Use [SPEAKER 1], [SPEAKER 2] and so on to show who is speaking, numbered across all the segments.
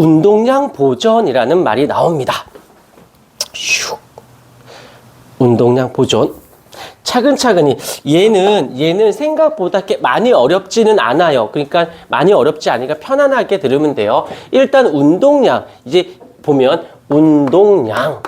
[SPEAKER 1] 운동량 보존이라는 말이 나옵니다. 슉. 운동량 보존. 차근차근히 얘는 생각보다 이렇게 많이 어렵지는 않아요. 그러니까 많이 어렵지 않으니까 편안하게 들으면 돼요. 일단 운동량 이제 보면 운동량이라고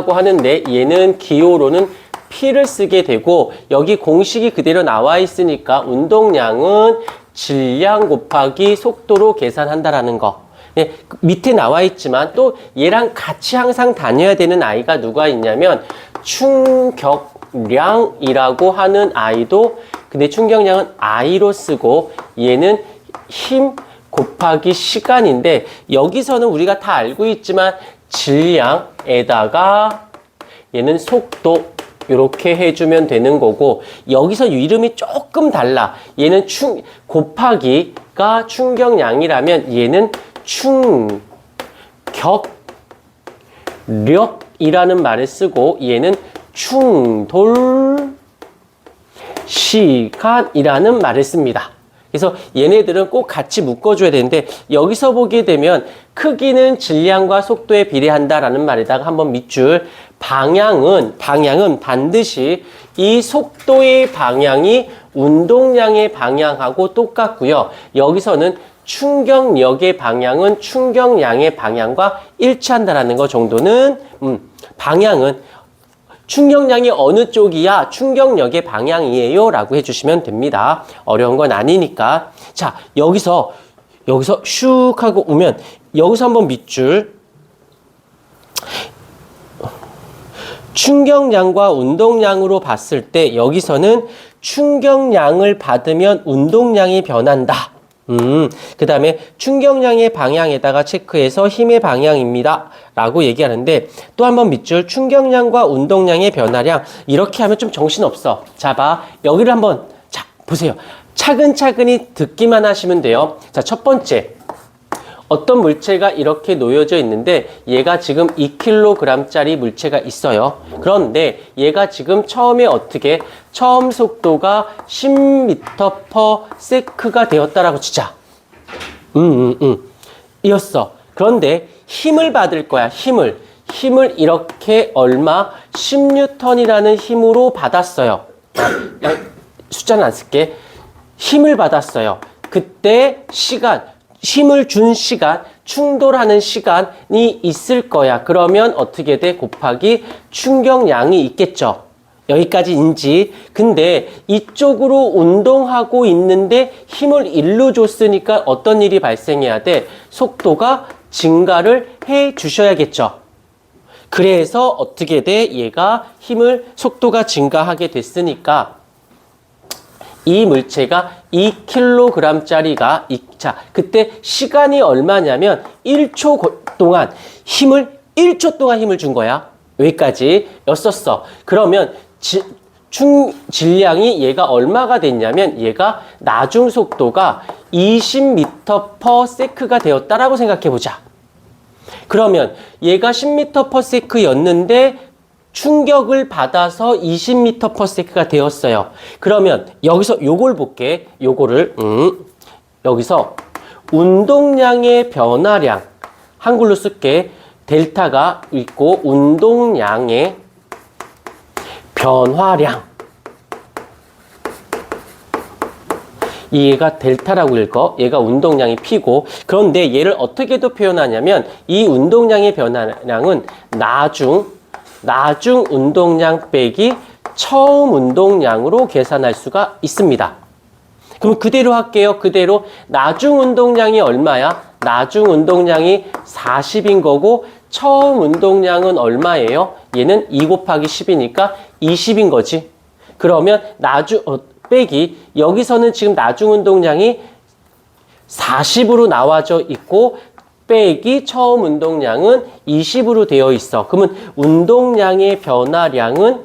[SPEAKER 1] 하는데 얘는 기호로는 P를 쓰게 되고 여기 공식이 그대로 나와 있으니까 운동량은 질량 곱하기 속도로 계산한다라는 거. 네, 밑에 나와 있지만 또 얘랑 같이 항상 다녀야 되는 아이가 누가 있냐면 충격량이라고 하는 아이도 근데 충격량은 I로 쓰고 얘는 힘 곱하기 시간인데 여기서는 우리가 다 알고 있지만 질량에다가 얘는 속도 이렇게 해주면 되는 거고 여기서 이름이 조금 달라. 얘는 곱하기가 충격량이라면 얘는 충격력이라는 말을 쓰고 얘는 충돌시간이라는 말을 씁니다. 그래서 얘네들은 꼭 같이 묶어줘야 되는데 여기서 보게 되면 크기는 질량과 속도에 비례한다라는 말에다가 한번 밑줄 방향은 반드시 이 속도의 방향이 운동량의 방향하고 똑같고요. 여기서는 충격력의 방향은 충격량의 방향과 일치한다라는 거 정도는 방향은 충격량이 어느 쪽이야? 충격력의 방향이에요 라고 해주시면 됩니다. 어려운 건 아니니까. 자, 여기서 슉 하고 오면 여기서 한번 밑줄 충격량과 운동량으로 봤을 때 여기서는 충격량을 받으면 운동량이 변한다. 그 다음에 충격량의 방향에다가 체크해서 힘의 방향입니다 라고 얘기하는데 또 한번 밑줄 충격량과 운동량의 변화량 이렇게 하면 좀 정신없어. 자, 봐. 여기를 한번 자 보세요. 차근차근히 듣기만 하시면 돼요. 자, 첫 번째 어떤 물체가 이렇게 놓여져 있는데 얘가 지금 2kg짜리 물체가 있어요. 그런데 얘가 지금 처음에 처음 속도가 10m/s가 되었다라고 치자. 이었어. 그런데 힘을 받을 거야. 힘을 이렇게 얼마? 10N이라는 힘으로 받았어요. 숫자는 안 쓸게. 힘을 받았어요. 그때 힘을 준 시간, 충돌하는 시간이 있을 거야. 그러면 어떻게 돼? 곱하기 충격량이 있겠죠. 여기까지 인지. 근데 이쪽으로 운동하고 있는데 힘을 일로 줬으니까 어떤 일이 발생해야 돼? 속도가 증가를 해 주셔야겠죠. 그래서 어떻게 돼? 얘가 속도가 증가하게 됐으니까 이 물체가 2kg짜리가 자, 그때 시간이 얼마냐면 1초 동안 힘을 준 거야. 여기까지 였었어. 그러면 질량이 얘가 얼마가 됐냐면 얘가 나중 속도가 20m/s가 되었다라고 생각해 보자. 그러면 얘가 10m/s였는데 충격을 받아서 20m/s가 되었어요. 그러면 여기서 요걸 볼게. 요거를 여기서 운동량의 변화량 한글로 쓸게. 델타가 있고 운동량의 변화량 얘가 델타라고 읽어. 얘가 운동량이 P고 그런데 얘를 어떻게도 표현하냐면 이 운동량의 변화량은 나중 운동량 빼기 처음 운동량으로 계산할 수가 있습니다. 그럼 그대로 할게요. 그대로 나중 운동량이 얼마야? 나중 운동량이 40인 거고 처음 운동량은 얼마예요? 얘는 2 곱하기 10이니까 20인 거지. 그러면 빼기 여기서는 지금 나중 운동량이 40으로 나와져 있고 빼기 처음 운동량은 20으로 되어 있어. 그러면 운동량의 변화량은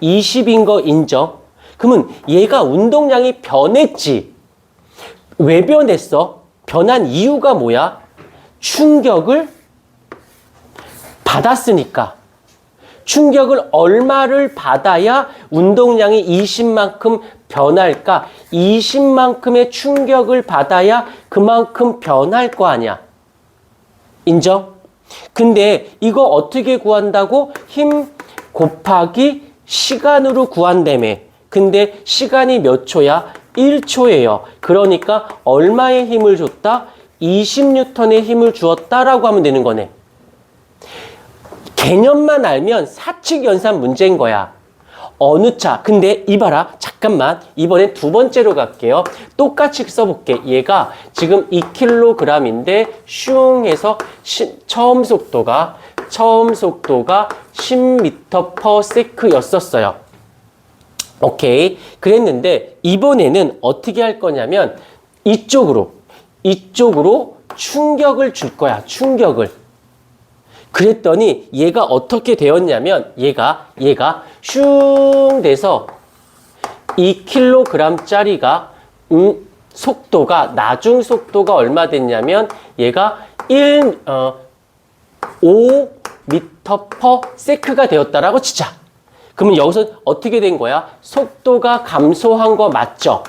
[SPEAKER 1] 20인 거 인정? 그러면 얘가 운동량이 변했지. 왜 변했어? 변한 이유가 뭐야? 충격을 받았으니까. 충격을 얼마를 받아야 운동량이 20만큼 변할까? 20만큼의 충격을 받아야 그만큼 변할 거 아니야. 인정? 근데 이거 어떻게 구한다고? 힘 곱하기 시간으로 구한다며. 근데 시간이 몇 초야? 1초예요. 그러니까 얼마의 힘을 줬다? 20N의 힘을 주었다라고 하면 되는 거네. 개념만 알면 사칙 연산 문제인 거야. 어느 차? 근데 이봐라. 잠깐만. 이번엔 두 번째로 갈게요. 똑같이 써볼게. 얘가 지금 2kg인데 슝 해서 처음 속도가 10m/s 였었어요. 오케이. 그랬는데 이번에는 어떻게 할 거냐면 이쪽으로 충격을 줄 거야. 충격을. 그랬더니 얘가 어떻게 되었냐면 얘가 슝 돼서 2kg짜리가 속도가 나중 속도가 얼마 됐냐면 얘가 5m/s가 되었다라고 치자. 그러면 여기서 어떻게 된 거야? 속도가 감소한 거 맞죠?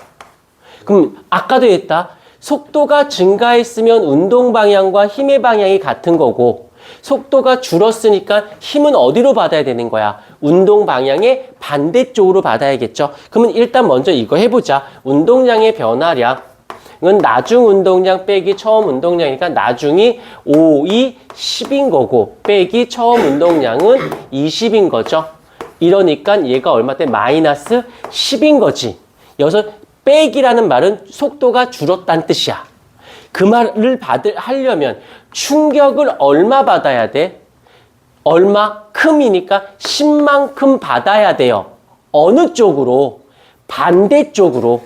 [SPEAKER 1] 그럼 아까도 했다. 속도가 증가했으면 운동 방향과 힘의 방향이 같은 거고 속도가 줄었으니까 힘은 어디로 받아야 되는 거야? 운동 방향의 반대쪽으로 받아야겠죠? 그러면 일단 먼저 이거 해보자. 운동량의 변화량은 나중 운동량 빼기 처음 운동량이니까 나중이 5, 2, 10인 거고 빼기 처음 운동량은 20인 거죠. 이러니까 얘가 얼마 때? 마이너스 10인 거지. 여기서 빼기라는 말은 속도가 줄었다는 뜻이야. 그 말을 하려면 충격을 얼마 받아야 돼? 얼마큼이니까 10만큼 받아야 돼요. 어느 쪽으로? 반대쪽으로.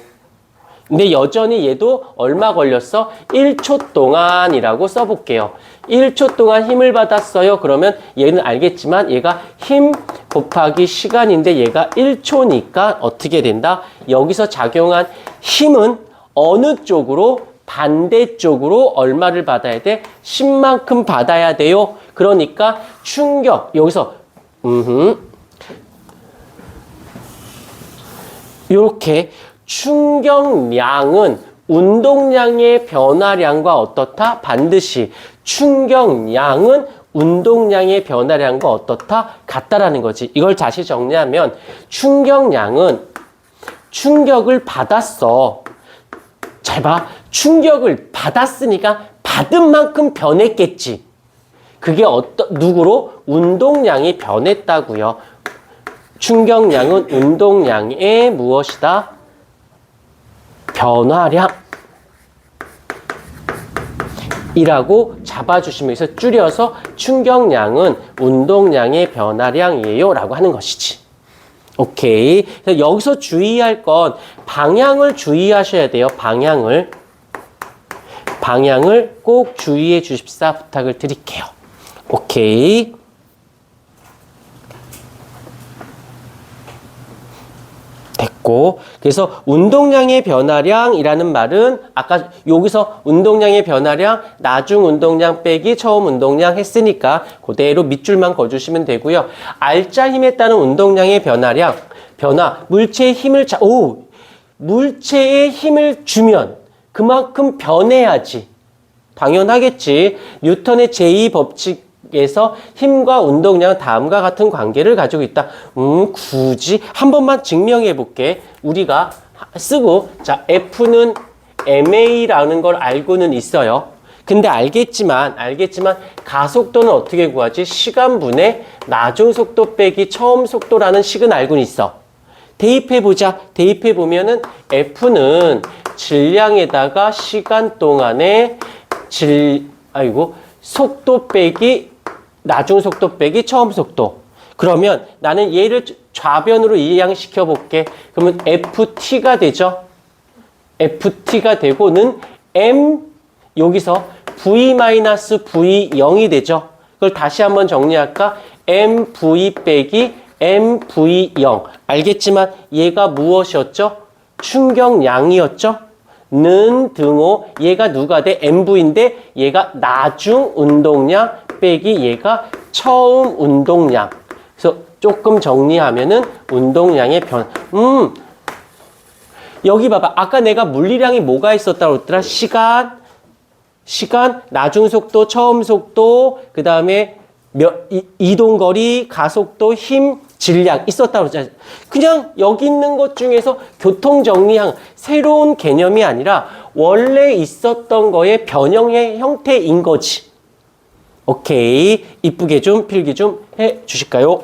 [SPEAKER 1] 근데 여전히 얘도 얼마 걸렸어? 1초 동안이라고 써볼게요. 1초 동안 힘을 받았어요. 그러면 얘는 알겠지만 얘가 힘 곱하기 시간인데 얘가 1초니까 어떻게 된다? 여기서 작용한 힘은 어느 쪽으로? 반대쪽으로 얼마를 받아야 돼? 10만큼 받아야 돼요. 그러니까 충격, 여기서 이렇게 충격량은 운동량의 변화량과 어떻다? 반드시 충격량은 운동량의 변화량과 어떻다? 같다라는 거지. 이걸 다시 정리하면 충격량은 충격을 받았어. 잘 봐. 충격을 받았으니까 받은 만큼 변했겠지. 그게 누구로? 운동량이 변했다고요. 충격량은 운동량의 무엇이다? 변화량 이라고 잡아주시면서 줄여서 충격량은 운동량의 변화량이에요 라고 하는 것이지. 오케이. 그래서 여기서 주의할 건 방향을 주의하셔야 돼요. 방향을 꼭 주의해 주십사 부탁을 드릴게요. 오케이. 됐고, 그래서 운동량의 변화량이라는 말은 아까 여기서 운동량의 변화량, 나중 운동량 빼기 처음 운동량 했으니까 그대로 밑줄만 그어주시면 되고요. 알짜 힘에 따른 운동량의 물체에 힘을 주면 그만큼 변해야지. 당연하겠지. 뉴턴의 제2법칙에서 힘과 운동량은 다음과 같은 관계를 가지고 있다. 굳이 한 번만 증명해 볼게. 우리가 쓰고, 자, F는 ma라는 걸 알고는 있어요. 근데 알겠지만 가속도는 어떻게 구하지? 시간분의 나중 속도 빼기 처음 속도라는 식은 알고는 있어. 대입해보자. 대입해보면은 F는 질량에다가 시간 동안의 속도 빼기 나중 속도 빼기 처음 속도. 그러면 나는 얘를 좌변으로 이양시켜 볼게. 그러면 FT가 되죠. FT가 되고는 M 여기서 V-V0이 되죠. 그걸 다시 한번 정리할까? MV 빼기 MV0. 알겠지만 얘가 무엇이었죠? 충격량이었죠? 는 등호. 얘가 누가 돼? MV인데 얘가 나중 운동량 빼기 얘가 처음 운동량. 그래서 조금 정리하면은 운동량의 여기 봐봐. 아까 내가 물리량이 뭐가 있었다고 했더라? 시간, 나중 속도, 처음 속도, 그 다음에 이동거리, 가속도, 힘, 질량 있었다고 했잖아요. 그냥 여기 있는 것 중에서 교통정리항, 새로운 개념이 아니라 원래 있었던 거의 변형의 형태인 거지. 오케이. 이쁘게 좀 필기 좀 해 주실까요?